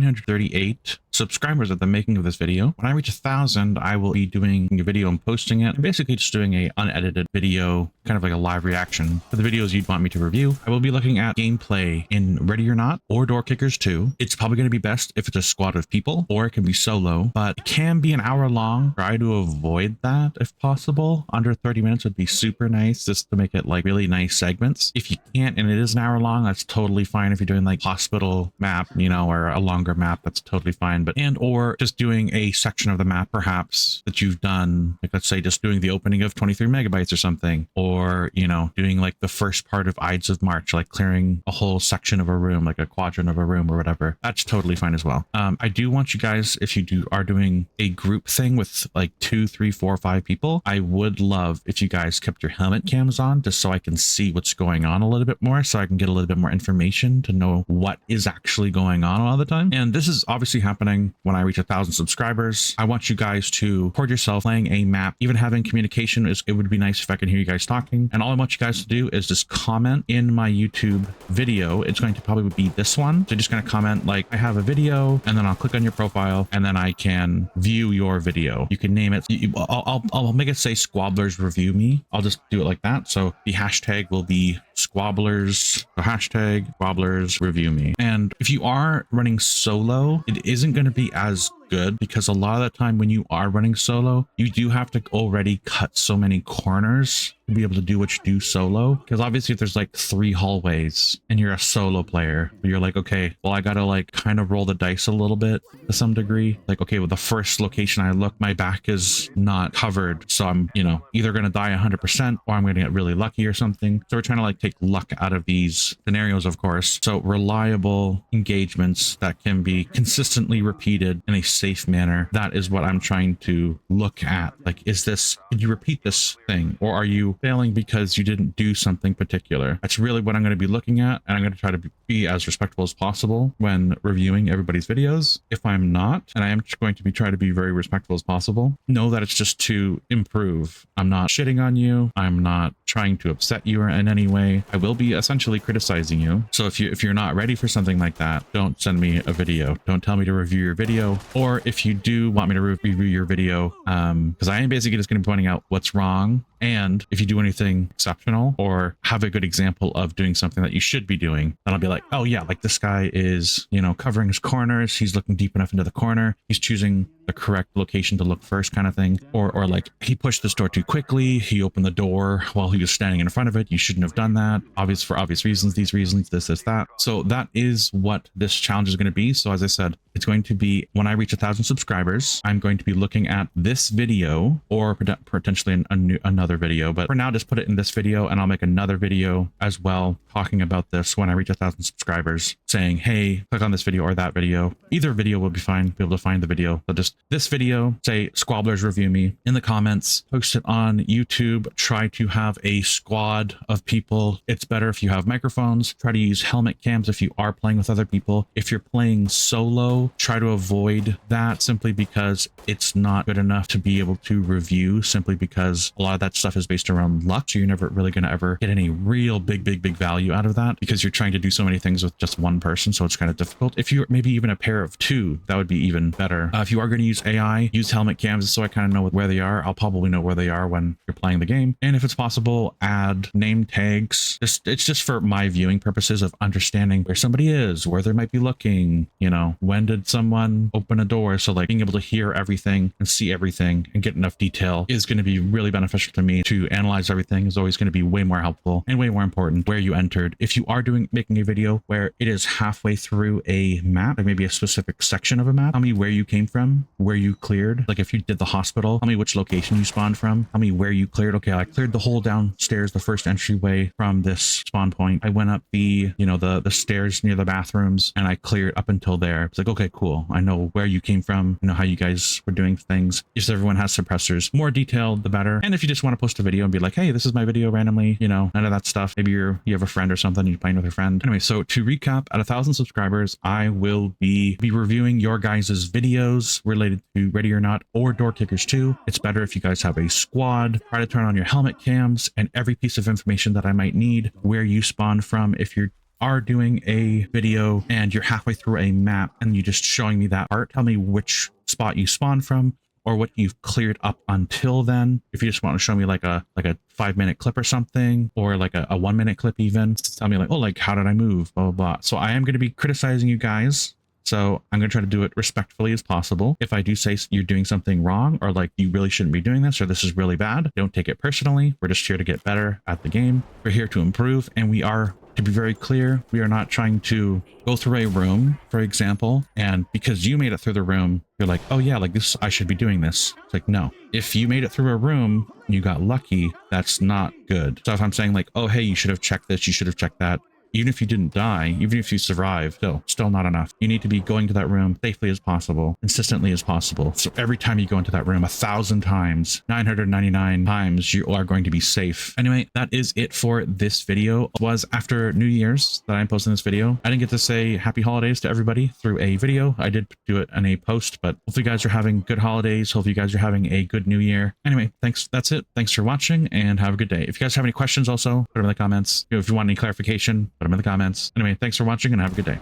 938 subscribers at the making of this video. When I reach 1,000, I will be doing a video and posting it, and basically just doing a unedited video, kind of like a live reaction for the videos you'd want me to review. I will be looking at gameplay in Ready or Not or Door Kickers 2. It's probably going to be best if it's a squad of people, or it can be solo, but it can be an hour long. Try to avoid that if possible. Under 30 minutes would be super nice, just to make it like really nice segments. If you can't and it is an hour long, that's totally fine. If you're doing like hospital map, you know, or a longer map, that's totally fine. But and or just doing a section of the map perhaps that you've done, like let's say just doing the opening of 23 megabytes or something, or you know, doing like the first part of Ides of March, like clearing a whole section of a room, like a quadrant of a room or whatever. That's totally fine as well. I do want you guys, if you are doing a group thing with like 2, 3, 4, 5 people, I would love if you guys kept your helmet cams on, just so I can see what's going on a little bit more, so I can get a little bit more information to know what is actually going on all the time. And this is obviously happening when I reach 1,000 subscribers. I want you guys to record yourself playing a map, even having communication. It would be nice if I can hear you guys talking. And all I want you guys to do is just comment in my YouTube video. It's going to probably be this one. So just going to comment like, I have a video, and then I'll click on your profile, and then I can view your video. You can name it. I'll make it say squabblers-review-me. I'll just do it like that. So the hashtag will be squabblers, the hashtag squabblers-review-me. And if you are running solo, it isn't going to be as good, because a lot of the time when you are running solo, you do have to already cut so many corners to be able to do what you do solo. Because obviously if there's like 3 hallways and you're a solo player, you're like, okay, well, I gotta like kind of roll the dice a little bit to some degree. Like, okay, well, the first location I look, my back is not covered, so I'm, you know, either gonna die 100% or I'm gonna get really lucky or something. So we're trying to like take luck out of these scenarios, of course. So reliable engagements that can be consistently repeated in a safe manner, that is what I'm trying to look at. Like, is this, did you repeat this thing, or are you failing because you didn't do something particular? That's really what I'm going to be looking at, and I'm going to try to be as respectful as possible when reviewing everybody's videos. If I'm not, and I am going to be trying to be very respectful as possible, know that it's just to improve. I'm not shitting on you. I'm not trying to upset you in any way. I will be essentially criticizing you. So if you're not ready for something like that, don't send me a video. Don't tell me to review your video. Or if you do want me to review your video, because I am basically just going to be pointing out what's wrong. And if you do anything exceptional or have a good example of doing something that you should be doing, then I'll be like, oh yeah, like this guy is, you know, covering his corners. He's looking deep enough into the corner. He's choosing the correct location to look first, kind of thing. Or like, he pushed this door too quickly. He opened the door while he was standing in front of it. You shouldn't have done that. For obvious reasons, these reasons, this, that. So that is what this challenge is going to be. So as I said, it's going to be when I reach 1,000 subscribers, I'm going to be looking at this video, or potentially another video. But for now, just put it in this video, and I'll make another video as well talking about this when I reach 1,000 subscribers, saying, hey, click on this video or that video. Either video will be fine. Be able to find the video. But just this video, say Squabblers Review Me in the comments, post it on YouTube. Try to have a squad of people. It's better if you have microphones. Try to use helmet cams if you are playing with other people. If you're playing solo, try to avoid that, simply because it's not good enough to be able to review, simply because a lot of that stuff is based around luck. So you're never really going to ever get any real big value out of that, because you're trying to do so many things with just one person. So it's kind of difficult. If you're maybe even a pair of 2, that would be even better. If you are going to use AI, use helmet cams so I kind of know where they are. I'll probably know where they are when you're playing the game. And if it's possible, add name tags. It's just for my viewing purposes of understanding where somebody is, where they might be looking, you know, when did someone open a door? So like being able to hear everything and see everything and get enough detail is going to be really beneficial to me. To analyze everything is always going to be way more helpful and way more important. Where you entered, if you are making a video where it is halfway through a map, like maybe a specific section of a map, tell me where you came from, where you cleared. Like if you did the hospital, tell me which location you spawned from, tell me where you cleared. Okay, I cleared the whole downstairs, the first entryway from this spawn point. I went up the, you know, the stairs near the bathrooms, and I cleared up until there. It's like, okay, cool. I know where you came from, you know how you guys were doing things. Just everyone has suppressors. More detailed, the better. And if you just want to post a video and be like, hey, this is my video randomly, you know, none of that stuff. Maybe you have a friend or something, you're playing with a friend. Anyway, so to recap, at 1,000 subscribers, I will be reviewing your guys' videos related to Ready or Not or Door Kickers 2. It's better if you guys have a squad. Try to turn on your helmet cams and every piece of information that I might need, where you spawn from, if you're are doing a video and you're halfway through a map and you just showing me that part, tell me which spot you spawned from or what you've cleared up until then. If you just want to show me like a 5-minute clip or something, or like a 1-minute clip even, tell me like, oh, like how did I move, blah, blah, blah. So I am going to be criticizing you guys. So I'm going to try to do it respectfully as possible. If I do say you're doing something wrong or like you really shouldn't be doing this or this is really bad, don't take it personally. We're just here to get better at the game. We're here to improve, and we are, to be very clear, we are not trying to go through a room, for example, and because you made it through the room, you're like, oh yeah, like this, I should be doing this. It's like, no. If you made it through a room and you got lucky, that's not good. So if I'm saying like, oh, hey, you should have checked this, you should have checked that, even if you didn't die, even if you survived, still not enough. You need to be going to that room safely as possible, consistently as possible. So every time you go into that room, 1,000 times, 999 times, you are going to be safe. Anyway, that is it for this video. It was after New Year's that I'm posting this video. I didn't get to say happy holidays to everybody through a video. I did do it in a post, but hopefully you guys are having good holidays. Hopefully you guys are having a good new year. Anyway, thanks. That's it. Thanks for watching and have a good day. If you guys have any questions also, put them in the comments. If you want any clarification, put them in the comments. Anyway, thanks for watching and have a good day.